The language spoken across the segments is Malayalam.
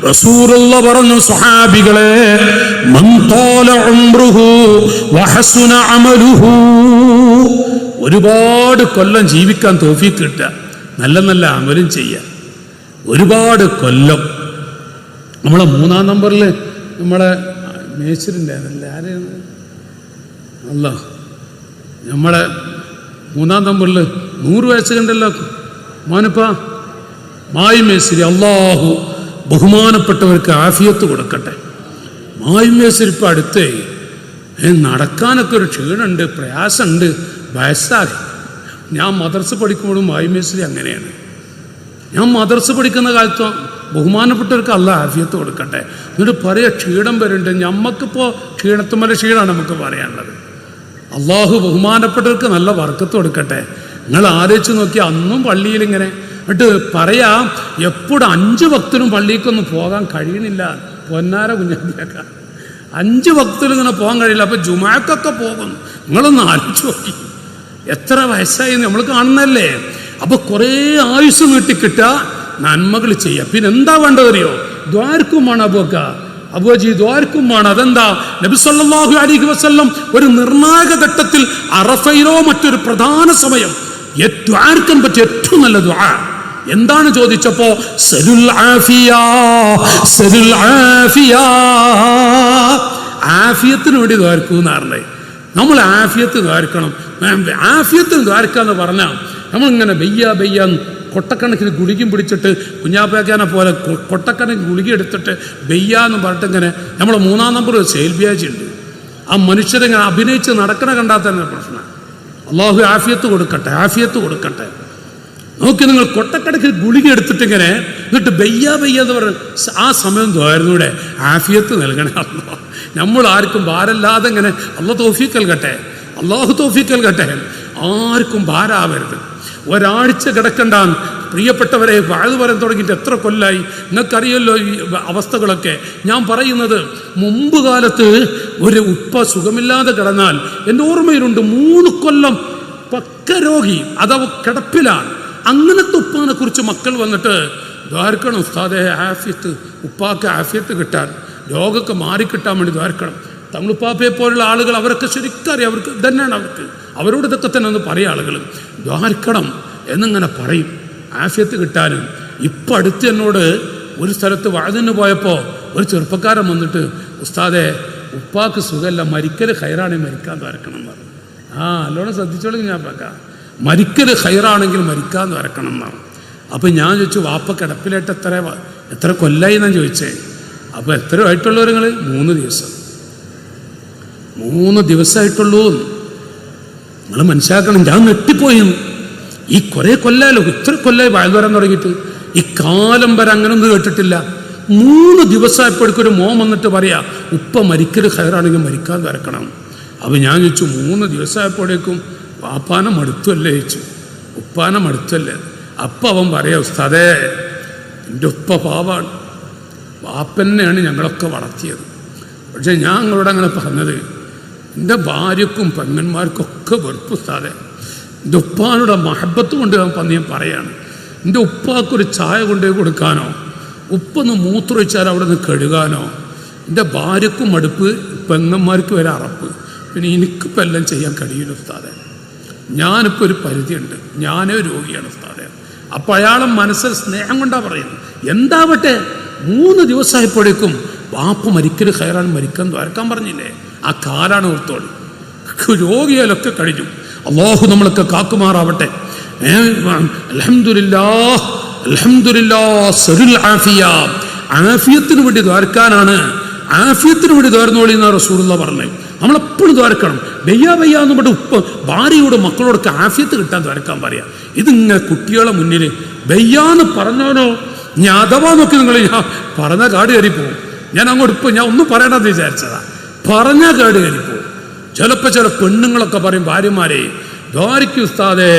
റസൂലുള്ള പറഞ്ഞു, സ്വഹാബികളെ, മൻ ത്വാല ഉംറുഹു വഹസുന അമലുഹു, ഒരുപാട് കൊല്ലം ജീവിക്കാൻ തൗഫീഖ് കിട്ടുക, നല്ല നല്ല അമലും ചെയ്യുക, ഒരുപാട് കൊല്ലം. നമ്മളെ 3-ാം നമ്പറിൽ നമ്മളെ മേശരിൻ്റെ ആരെയാണ് അല്ല, നമ്മളെ 3-ാം നമ്പറിൽ 100 വയസ്സ് കണ്ടല്ലോ മോനപ്പ മായി മേശരി. അള്ളാഹു ബഹുമാനപ്പെട്ടവർക്ക് ആഫിയത്ത് കൊടുക്കട്ടെ. മായി മേശരി ഇപ്പം അടുത്തേ നടക്കാനൊക്കെ ഒരു ക്ഷീണമുണ്ട്, പ്രയാസമുണ്ട്, വയസ്സാകി. ഞാൻ മദ്രസ പഠിക്കുമ്പോഴും മായി മേശരി അങ്ങനെയാണ്. ഞാൻ മദ്രസ പഠിക്കുന്ന കാലത്തോ ബഹുമാനപ്പെട്ടവർക്ക് അള്ളാഹ് ആഫിയത്ത് കൊടുക്കട്ടെ. എന്നിട്ട് പറയാ ക്ഷീണം വരുന്നുണ്ട്. ഞമ്മക്കിപ്പോൾ ക്ഷീണത്തുമല്ല ക്ഷീണമാണ് നമുക്ക് പറയാനുള്ളത്. അള്ളാഹു ബഹുമാനപ്പെട്ടവർക്ക് നല്ല വർക്കത്ത് കൊടുക്കട്ടെ. നിങ്ങൾ ആലോചിച്ച് നോക്കിയാൽ അന്നും പള്ളിയിൽ ഇങ്ങനെ എന്നിട്ട് പറയാം, എപ്പോഴും 5 വക്തിനും പള്ളിക്കൊന്നും പോകാൻ കഴിയണില്ല. പൊന്നാര കുഞ്ഞാക്ക 5 വക്തിലും ഇങ്ങനെ പോകാൻ കഴിയില്ല. അപ്പം ജുമാക്കൊക്കെ പോകുന്നു. നിങ്ങളൊന്ന് ആലോചിച്ച് നോക്കി, എത്ര വയസ്സായി നമ്മൾ കാണുന്നല്ലേ. അപ്പോൾ കുറേ ആയുസ് നീട്ടിക്കിട്ടുക, നന്മകൾ ചെയ്യുക. പിന്നെ എന്താ വേണ്ടതറിയോ? ദ്വാരക്കും വേണം അബൂക്ക, അബൂജി ദ്വാരക്കും വേണം. അതെന്താ? നബി സല്ലല്ലാഹു അലൈഹി വസല്ലം ഒരു നിർണായക ഘട്ടത്തിൽ അറഫയിലോ മറ്റൊരു പ്രധാന സമയം ദ്വാരക്കാൻ പറ്റിയ ഏറ്റവും നല്ല ദുആ എന്താണ് ചോദിച്ചപ്പോ, സലുൽ ആഫിയ, സലുൽ ആഫിയ, ആഫിയത്തിന് വേണ്ടി ദ്വാരക്കൂന്ന് പറഞ്ഞേ. നമ്മൾ ആഫിയത്ത് ദ്വാരക്കണം. ആഫിയത്തിന് ദ്വാരക്കാന്ന് പറഞ്ഞാൽ നമ്മളിങ്ങനെ ബയ്യ കൊട്ടക്കണക്കിന് ഗുളികയും പിടിച്ചിട്ട് കുഞ്ഞാപ്പേക്കാനെ പോലെ കൊട്ടക്കണക്കിന് ഗുളിക എടുത്തിട്ട് ബയ്യാന്ന് പറഞ്ഞിട്ട് ഇങ്ങനെ നമ്മളെ 3-ാം നമ്പർ സെയിൽബിയാജി ഉണ്ട്. ആ മനുഷ്യരിങ്ങനെ അഭിനയിച്ച് നടക്കണ കണ്ടാൽ തന്നെ പ്രശ്നം. അള്ളാഹു ആഫിയത്ത് കൊടുക്കട്ടെ, ആഫിയത്ത് കൊടുക്കട്ടെ. നോക്കി, നിങ്ങൾ കൊട്ടക്കണക്കിന് ഗുളിക എടുത്തിട്ടിങ്ങനെ എന്നിട്ട് ബയ്യ എന്ന് പറഞ്ഞ ആ സമയം ദ്വാരുന്നൂടെ ആഫിയത്ത് നൽകണേ. നമ്മൾ ആർക്കും ഭാരമില്ലാതെ ഇങ്ങനെ അള്ളാഹു തൗഫീഖ് നൽകട്ടെ, അള്ളാഹു തൗഫീഖ് നൽകട്ടെ. ആർക്കും ഭാരമാവരുത്. ഒരാഴ്ച കിടക്കണ്ടാന്ന്. പ്രിയപ്പെട്ടവരെ, വാഴ് പറയാൻ തുടങ്ങിയിട്ട് എത്ര കൊല്ലായി നിങ്ങൾക്കറിയല്ലോ ഈ അവസ്ഥകളൊക്കെ. ഞാൻ പറയുന്നത്, മുമ്പ് കാലത്ത് ഒരു ഉപ്പ സുഖമില്ലാതെ കിടന്നാൽ എൻ്റെ ഓർമ്മയിലുണ്ട്, 3 കൊല്ലം പക്ക രോഗി അഥവാ കിടപ്പിലാണ്. അങ്ങനത്തെ ഉപ്പാനെ കുറിച്ച് മക്കൾ വന്നിട്ട് ദ്വാരക്കണം, ഉസ്താദെ ആഫിയത്ത്, ഉപ്പാക്ക് ആഫിയത്ത് കിട്ടാൻ, രോഗമൊക്കെ മാറിക്കിട്ടാൻ വേണ്ടി ദ്വാരക്കണം. തങ്ങളുപ്പാപ്പയെ പോലുള്ള ആളുകൾ അവരൊക്കെ ശരിക്കറിയാം, അവർക്ക് തന്നെയാണ് അവരോട് ഇതൊക്കെ തന്നെ ഒന്ന് പറയും ആളുകൾ. ദ്വാരക്കണം എന്നിങ്ങനെ പറയും ആഫിയത്ത് കിട്ടാനും. ഇപ്പം അടുത്ത് എന്നോട് ഒരു സ്ഥലത്ത് വഅദിന് പോയപ്പോൾ ഒരു ചെറുപ്പക്കാരൻ വന്നിട്ട്, ഉസ്താദെ ഉപ്പാക്ക് സുഖമല്ല, മരിക്കൽ ഖൈറാണെങ്കിൽ മരിക്കാൻ ദ്വാരക്കണം എന്ന് പറഞ്ഞു. നല്ലോണം ശ്രദ്ധിച്ചോളൂ ഞാൻ പാക്കാം, മരിക്കൽ ഖൈറാണെങ്കിൽ മരിക്കാൻ ദ്വാരക്കണം എന്നാണ്. അപ്പം ഞാൻ ചോദിച്ചു, വാപ്പ കിടപ്പിലായിട്ട് എത്ര കൊല്ലായി എന്നാണ് ചോദിച്ചേ. അപ്പോൾ എത്ര ആയിട്ടുള്ളവർ നിങ്ങൾ? 3 ദിവസം. 3 ദിവസമായിട്ടുള്ളൂ. നിങ്ങൾ മനസ്സിലാക്കണം. ഞാൻ നെട്ടിപ്പോയി. ഈ കുറേ കൊല്ലാലോ, ഇത്ര കൊല്ലായി വാഴ് വരാൻ തുടങ്ങിയിട്ട് ഈ കാലം വരെ അങ്ങനൊന്നും കേട്ടിട്ടില്ല. 3 ദിവസമായപ്പോഴേക്കൊരു മോൻ വന്നിട്ട് പറയാ, ഉപ്പ മരിക്കൽ ഖൈറാണെങ്കിൽ മരിക്കാൻ വരക്കണം. അപ്പം ഞാൻ ചോദിച്ചു, 3 ദിവസമായപ്പോഴേക്കും വാപ്പാനെ മടുത്തല്ലേ ചോദിച്ചു, ഉപ്പാനെ മടുത്തല്ലേ? അപ്പം അവൻ പറയാ, ഉസ്താദേ എൻ്റെ ഉപ്പ പാവാണ്, വാപ്പന്നെയാണ് ഞങ്ങളൊക്കെ വളർത്തിയത്. പക്ഷെ ഞാൻ നിങ്ങളോട് അങ്ങനെ പറഞ്ഞത്, എൻ്റെ ഭാര്യക്കും പെങ്ങന്മാർക്കൊക്കെ വെറുപ്പ് ഉസ്താദേ. എൻ്റെ ഉപ്പാനോട് മഹബത്ത് കൊണ്ട് ഞാൻ പറയാണ്, എൻ്റെ ഉപ്പാക്കൊരു ചായ കൊണ്ടുപോയി കൊടുക്കാനോ, ഉപ്പൊന്ന് മൂത്രമൊഴിച്ചാൽ അവിടെ നിന്ന് കഴുകാനോ, എൻ്റെ ഭാര്യക്കും മടുപ്പ്, പെങ്ങന്മാർക്ക് വരെ അറപ്പ്. പിന്നെ എനിക്കിപ്പോൾ എല്ലാം ചെയ്യാൻ കഴിയില്ല ഉസ്താദേ. ഞാനിപ്പോൾ ഒരു പരിധിയുണ്ട്, ഞാനേ രോഗിയാണ് ഉസ്താദേ. അപ്പോൾ അയാളും മനസ്സിൽ സ്നേഹം കൊണ്ടാണ് പറയുന്നത്. എന്താവട്ടെ, 3 ദിവസമായപ്പോഴേക്കും വാപ്പ മരിക്കൽ ഖൈറാൻ മരിക്കാൻ ദ്വാരക്കാൻ പറഞ്ഞില്ലേ? ആ കാലാണ് ഓർത്തോളി. രോഗിയാലൊക്കെ കഴിഞ്ഞു. അള്ളാഹു നമ്മളൊക്കെ കാക്കുമാറാവട്ടെ. അൽഹംദുലില്ലാഹ്, അൽഹംദുലില്ലാഹ്, സറുൽ ആഫിയ. ആഫിയത്തിന് വേണ്ടി ദ്വാരക്കാനാണ്, ആഫിയത്തിന് വേണ്ടി ദ്വാരന്നോളി എന്നാണ് റസൂലുള്ളാഹി പറഞ്ഞത്. നമ്മളെപ്പോഴും ദ്വാരക്കണം. ബയ്യ എന്ന് പറഞ്ഞിട്ട് ഭാര്യയോട് മക്കളോടൊക്കെ ആഫിയത്ത് കിട്ടാൻ ദ്വാരക്കാൻ പറയാം. ഇതിങ്ങനെ കുട്ടികളെ മുന്നിൽ ബയ്യാന്ന് പറഞ്ഞോനോ, ഞാൻ അഥവാ നോക്കി നിങ്ങൾ ഞാൻ പറഞ്ഞ കാട് കയറിപ്പോവും. ഞാൻ അങ്ങോട്ട് ഇപ്പോൾ ഞാൻ ഒന്നും പറയണമെന്ന് വിചാരിച്ചതാ, പറഞ്ഞ കാട് കയറിപ്പോവും. ചിലപ്പോൾ ചില പെണ്ണുങ്ങളൊക്കെ പറയും, ഭാര്യമാരെ ദ്വാരയ്ക്ക് ഉസ്താദേ,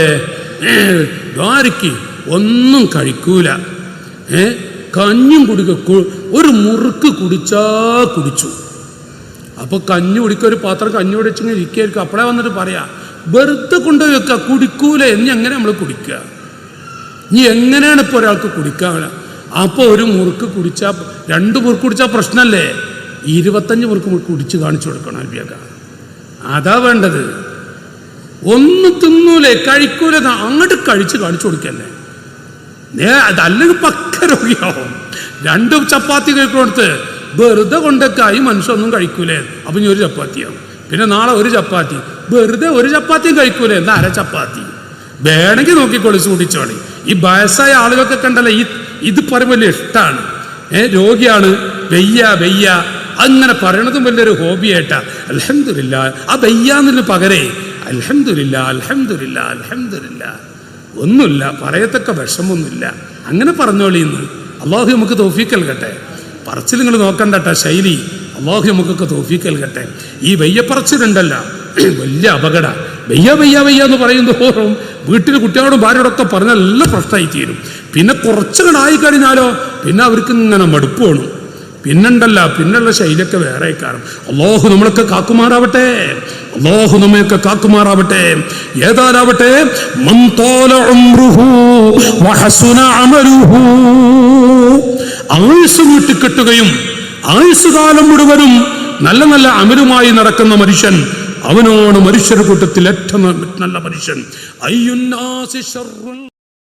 ദ്വാരയ്ക്ക് ഒന്നും കഴിക്കൂല, കഞ്ഞും ഒരു മുറുക്ക് കുടിച്ചു. അപ്പോൾ കഞ്ഞി കുടിക്കുക, ഒരു പാത്രം കഞ്ഞി കുടിച്ചിങ്ങനെ ഇരിക്കുകയായിരിക്കും. അപ്പോഴേ വന്നിട്ട് പറയാം, വെറുതെ കൊണ്ടുപോയി വെക്കുക, കുടിക്കൂല. ഇനി എങ്ങനെ നമ്മൾ കുടിക്കുക? ഇനി എങ്ങനെയാണ് ഇപ്പോൾ ഒരാൾക്ക് കുടിക്കാൻ? അപ്പോൾ ഒരു മുറുക്ക് കുടിച്ചാൽ 2 മുറുക്ക് കുടിച്ചാൽ പ്രശ്നമല്ലേ? 25 മുറുക്ക് കുടിച്ച് കാണിച്ചു കൊടുക്കണം അൽബിയൊക്കെ. അതാ വേണ്ടത്. ഒന്നും തിന്നൂലേ, കഴിക്കൂല, അങ്ങോട്ട് കഴിച്ച് കാണിച്ചു കൊടുക്കല്ലേ. അതല്ലെങ്കിൽ പക്ക രോഗിയാവും. 2 ചപ്പാത്തി കഴിക്കൊടുത്ത് വെറുതെ കൊണ്ടൊക്കെ മനുഷ്യനൊന്നും കഴിക്കൂലേ. അപ്പം ഇനി 1 ചപ്പാത്തിയാവും. പിന്നെ നാളെ 1 ചപ്പാത്തി, വെറുതെ 1 ചപ്പാത്തിയും കഴിക്കൂലേ, എന്താ 1/2 ചപ്പാത്തി. വേണമെങ്കിൽ നോക്കിക്കോളി, സൂക്ഷിച്ചോളി. ഈ വയസ്സായ ആളുകൾക്കൊക്കെ ഉണ്ടല്ലോ ഇത് പറയുമ്പോൾ വലിയ ഇഷ്ടമാണ്. രോഗിയാണ്, വെയ്യ അങ്ങനെ പറയണതും വലിയൊരു ഹോബിയായിട്ടാ. അൽഹംദുലില്ലാ, ആ വെയ്യാന്നതിന് പകരേ അൽഹംദുലില്ലാ അൽഹംദുലില്ലാ അൽഹംദുലില്ലാ, ഒന്നുമില്ല, പറയത്തക്ക വിഷമൊന്നുമില്ല, അങ്ങനെ പറഞ്ഞോളിന്ന്. അള്ളാഹു നമുക്ക് തൗഫീഖ് നൽകട്ടെ. പറച്ചിൽ നിങ്ങൾ നോക്കണ്ടട്ട ശൈലി. അള്ളാഹു നമുക്കൊക്കെ തൗഫീഖ് നൽകട്ടെ. ഈ വെയ്യപ്പറച്ചിലുണ്ടല്ല വലിയ അപകട. വെയ്യ എന്ന് പറയുന്നതോറും വീട്ടിൽ കുട്ടികളോടും ഭാര്യയോടൊക്കെ പറഞ്ഞാൽ എല്ലാം പ്രശ്നമായി തീരും. പിന്നെ കുറച്ചുകൂടായി കഴിഞ്ഞാലോ പിന്നെ അവർക്ക് ഇങ്ങനെ മടുപ്പ് വേണം. പിന്നുള്ള ശൈലിയൊക്കെ വേറെ കാരണം. അള്ളാഹു നമ്മളൊക്കെ കാക്കുമാറാവട്ടെ, അള്ളാഹു നമ്മയൊക്കെ കാക്കുമാറാവട്ടെ. ഏതാനാവട്ടെ, ആയുസ് നീട്ടിക്കെട്ടുകയും ആയുസ്സുകാലം മുഴുവനും നല്ല നല്ല അമലുമായി നടക്കുന്ന മനുഷ്യൻ, അവനാണ് മനുഷ്യരുടെ കൂട്ടത്തിൽ ഏറ്റവും നല്ല മനുഷ്യൻ.